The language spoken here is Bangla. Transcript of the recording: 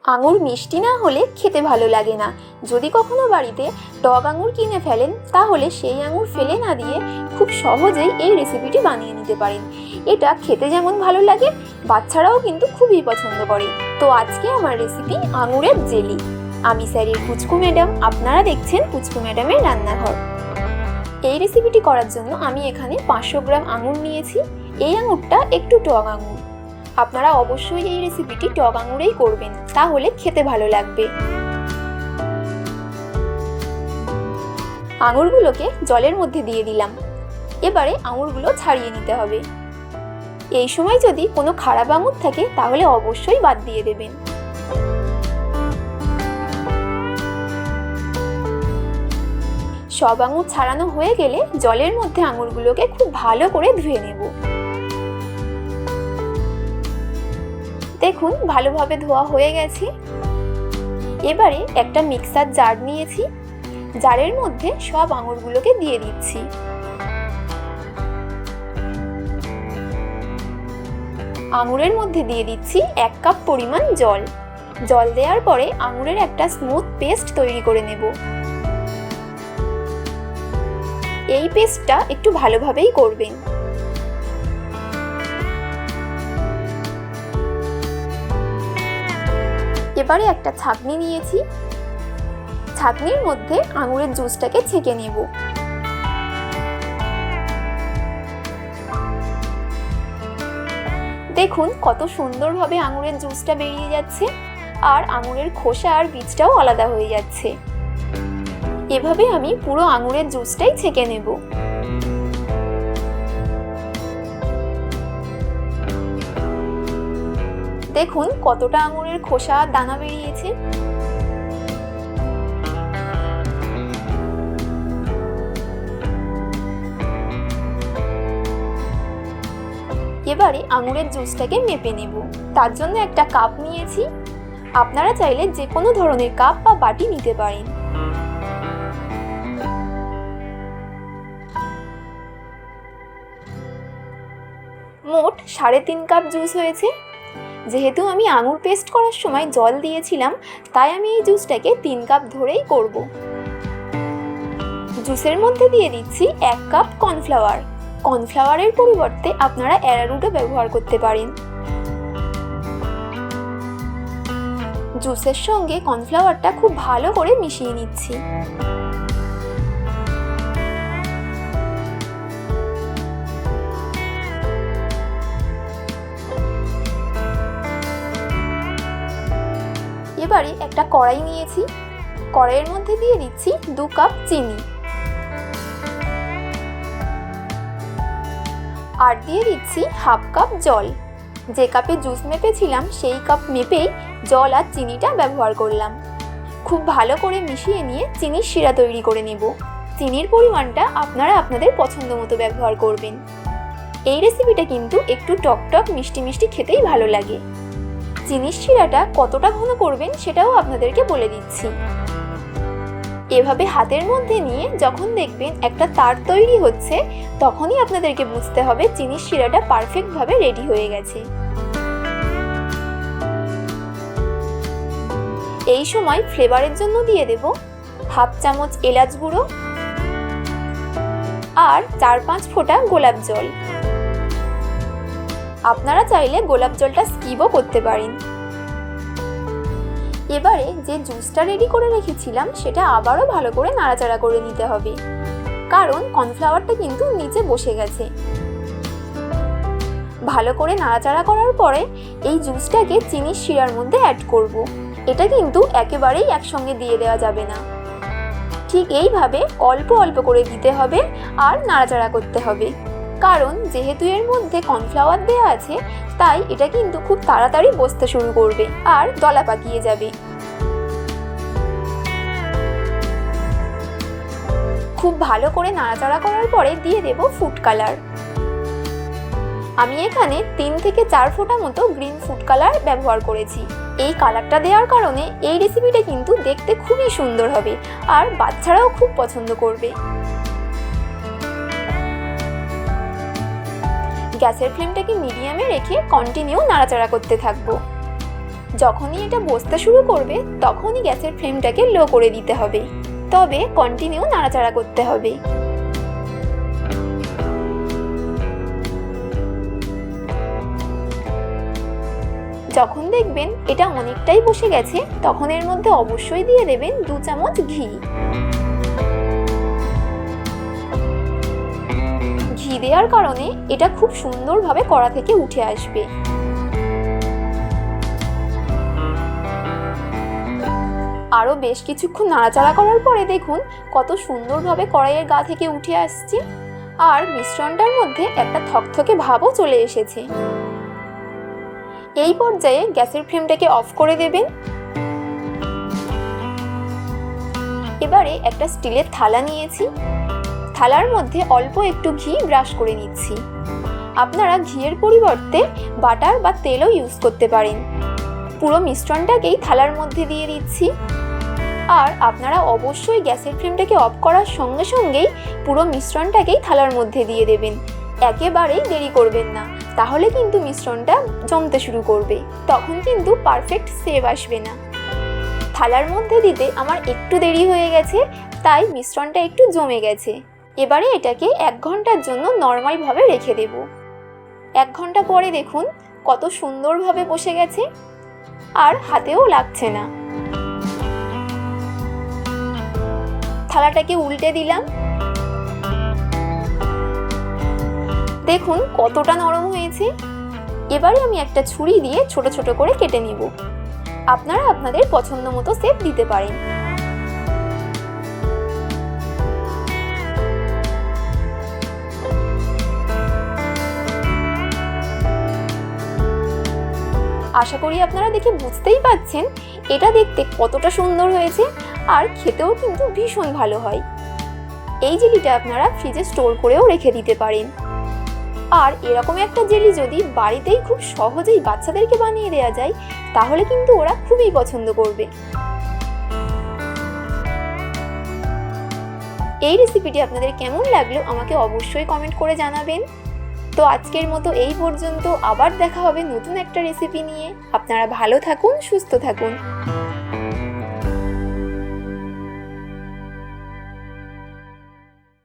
আঙুর মিষ্টি না হলে খেতে ভালো লাগে না। যদি কখনো বাড়িতে টক আঙুর কিনে ফেলেন তাহলে সেই আঙুর ফেলে না দিয়ে খুব সহজেই এই রেসিপিটি বানিয়ে নিতে পারেন। এটা খেতে যেমন ভালো লাগে, বাচ্চারাও কিন্তু খুবই পছন্দ করে। তো আজকে আমার রেসিপি আঙুরের জেলি। আমি স্যারের পুচকু ম্যাডাম, আপনারা দেখছেন পুচকু ম্যাডামের রান্নাঘর। এই রেসিপিটি করার জন্য আমি এখানে 500 গ্রাম আঙুর নিয়েছি। এই আঙুরটা একটু টক আঙুর। আপনারা অবশ্যই এই রেসিপিটি টক আঙুরেই করবেন, তাহলে খেতে ভালো লাগবে। আঙুরগুলোকে জলের মধ্যে দিয়ে দিলাম। এবারে আঙুরগুলো ছাড়িয়ে নিতে হবে। এই সময় যদি কোনো খারাপ আঙুর থাকে তাহলে অবশ্যই বাদ দিয়ে দেবেন। সব আঙুর ছাড়ানো হয়ে গেলে জলের মধ্যে আঙুরগুলোকে খুব ভালো করে ধুয়ে নেব। দেখুন ভালোভাবে ধোয়া হয়ে গেছে। এবারে একটা মিক্সার জার নিয়েছি। জারের মধ্যে সব আঙুরগুলোকে দিয়ে দিচ্ছি। আঙুরের মধ্যে দিয়ে দিচ্ছি 1 কাপ পরিমাণ জল। জল দেওয়ার পরে আঙুরের একটা স্মুথ পেস্ট তৈরি করে নেব। এই পেস্টটা একটু ভালোভাবেই করবেন। এবারে একটা ছাঁকনি নিয়েছি। ছাঁকনির মধ্যে আঙুরের জুসটাকে ছেঁকে নেব। দেখুন কত সুন্দরভাবে আঙুরের জুসটা বেরিয়ে যাচ্ছে, আর আঙুরের খোসা আর বীজটাও আলাদা হয়ে যাচ্ছে। এভাবে আমি পুরো আঙুরের জুসটাই ছেঁকে নেব। দেখুন কতটা আঙুরের খোসা আর দানা বেরিয়েছে। এবারে আঙুরের জুসটাকে মেপে নেব। তার জন্য একটা কাপ নিয়েছি। আপনারা চাইলে যে কোনো ধরনের কাপ বা বাটি নিতে পারেন। মোট 3.5 কাপ জুস হয়েছে। যেহেতু আমি আঙুর পেস্ট করার সময় জল দিয়েছিলাম, তাই আমি এই জুসটাকে 3 কাপ ধরেই করব। জুসের মধ্যে দিয়ে দিচ্ছি 1 কাপ কর্নফ্লাওয়ার। কর্নফ্লাওয়ারের পরিবর্তে আপনারা অ্যারারুটও ব্যবহার করতে পারেন। জুসের সঙ্গে কর্নফ্লাওয়ারটা খুব ভালো করে মিশিয়ে নিচ্ছি। এবারে একটা কড়াই নিয়েছি। কড়াইয়ের মধ্যে দিয়ে দিচ্ছি 2 কাপ চিনি, আর দিয়ে দিচ্ছি 1/2 কাপ জল। যে কাপে জুস মেপেছিলাম সেই কাপ মেপেই জল আর চিনিটা ব্যবহার করলাম। খুব ভালো করে মিশিয়ে নিয়ে চিনির শিরা তৈরি করে নেব। চিনির পরিমাণটা আপনারা আপনাদের পছন্দ মতো ব্যবহার করবেন। এই রেসিপিটা কিন্তু একটু টক টক মিষ্টি মিষ্টি খেতেই ভালো লাগে। চিনির শিরাটা কতটা ঘন করবেন সেটাও আপনাদেরকে বলে দিচ্ছি। এভাবে হাতের মধ্যে নিয়ে যখন দেখবেন একটা তার তৈরি হচ্ছে, তখনই আপনাদেরকে বুঝতে হবে চিনির শিরাটা পারফেক্টভাবে রেডি হয়ে গেছে। এই সময় ফ্লেভারের জন্য দিয়ে দেব 1/2 চামচ এলাচ গুঁড়ো আর 4-5 ফোঁটা গোলাপ জল। আপনারা চাইলে গোলাপ জলটা স্কিপও করতে পারেন। এবারে যে জুসটা রেডি করে রেখেছিলাম সেটা আবারও ভালো করে নাড়াচাড়া করে নিতে হবে, কারণ কর্নফ্লাওয়ারটা কিন্তু নিচে বসে গেছে। ভালো করে নাড়াচাড়া করার পরে এই জুসটাকে চিনির শিরার মধ্যে অ্যাড করব। এটা কিন্তু একেবারেই একসঙ্গে দিয়ে দেওয়া যাবে না। ঠিক এইভাবে অল্প অল্প করে দিতে হবে আর নাড়াচাড়া করতে হবে, কারণ যেহেতু এর মধ্যে কর্নফ্লাওয়ার দেওয়া আছে তাই এটা কিন্তু খুব তাড়াতাড়ি বসতে শুরু করবে আর দলা পাকিয়ে যাবে। খুব ভালো করে নাড়াচাড়া করার পরে দিয়ে দেব ফুড কালার। আমি এখানে 3 থেকে 4 ফোঁটা মতো গ্রিন ফুড কালার ব্যবহার করেছি। এই কালারটা দেওয়ার কারণে এই রেসিপিটা কিন্তু দেখতে খুবই সুন্দর হবে আর বাচ্চারাও খুব পছন্দ করবে। গ্যাসের ফ্লেমটাকে মিডিয়ামে রেখে কন্টিনিউ নাড়াচাড়া করতে থাকবো। যখনই এটা বসতে শুরু করবে তখনই গ্যাসের ফ্লেমটাকে লো করে দিতে হবে, তবে কন্টিনিউ নাড়াচাড়া করতে হবে। যখন দেখবেন এটা অনেকটাই বসে গেছে তখন এর মধ্যে অবশ্যই দিয়ে দেবেন 2 চামচ ঘি। ঘি দেওয়ার কারণে এটা খুব সুন্দরভাবে কড়া থেকে উঠে আসবে। আরও বেশ কিছুক্ষণ নাড়াচাড়া করার পরে দেখুন কত সুন্দরভাবে কড়াইয়ের গা থেকে উঠে আসছে, আর মিশ্রণটার মধ্যে একটা থকথকে ভাবও চলে এসেছে। এই পর্যায়ে গ্যাসের ফ্লেমটাকে অফ করে দেবেন। এবারে একটা স্টিলের থালা নিয়েছি, থালার মধ্যে অল্প একটু ঘি ব্রাশ করে নিচ্ছি। আপনারা ঘিয়ের পরিবর্তে বাটার বা তেলও ইউজ করতে পারেন। পুরো মিশ্রণটাকেই থালার মধ্যে দিয়ে দিচ্ছি, আর আপনারা অবশ্যই গ্যাসের ফ্লেমটাকে অফ করার সঙ্গে সঙ্গেই পুরো মিশ্রণটাকেই থালার মধ্যে দিয়ে দেবেন। একেবারেই দেরি করবেন না, তাহলে কিন্তু মিশ্রণটা জমতে শুরু করবে, তখন কিন্তু পারফেক্ট শেপ আসবে না। থালার মধ্যে দিতে আমার একটু দেরি হয়ে গেছে, তাই মিশ্রণটা একটু জমে গেছে। এবারে এটাকে 1 ঘন্টার জন্য নর্মালভাবে রেখে দেব। 1 ঘন্টা পরে দেখুন কত সুন্দরভাবে বসে গেছে, আর হাতেও লাগছে না। থালাটাকে উল্টে দিলাম, দেখুন কতটা নরম হয়েছে। এবারে আমি একটা ছুরি দিয়ে ছোট ছোট করে কেটে নিব। আপনারা আপনাদের পছন্দ মতো শেপ দিতে পারেন। আশা করি আপনারা দেখে বুঝতেই পাচ্ছেন এটা দেখতে কতটা সুন্দর হয়েছে, আর খেতেও কিন্তু ভীষণ ভালো হয়। এই জেলিটা আপনারা ফ্রিজে স্টোর করেও রেখে দিতে পারেন। আর এরকম একটা জেলি যদি বাড়িতেই খুব সহজেই বাচ্চাদেরকে বানিয়ে দেওয়া যায়, তাহলে কিন্তু ওরা খুবই পছন্দ করবে। এই রেসিপিটি আপনাদের কেমন লাগলো আমাকে অবশ্যই কমেন্ট করে জানাবেন। তো আজকের মতো এই পর্যন্ত, আবার দেখা হবে নতুন একটা রেসিপি নিয়ে। আপনারা ভালো থাকুন, সুস্থ থাকুন।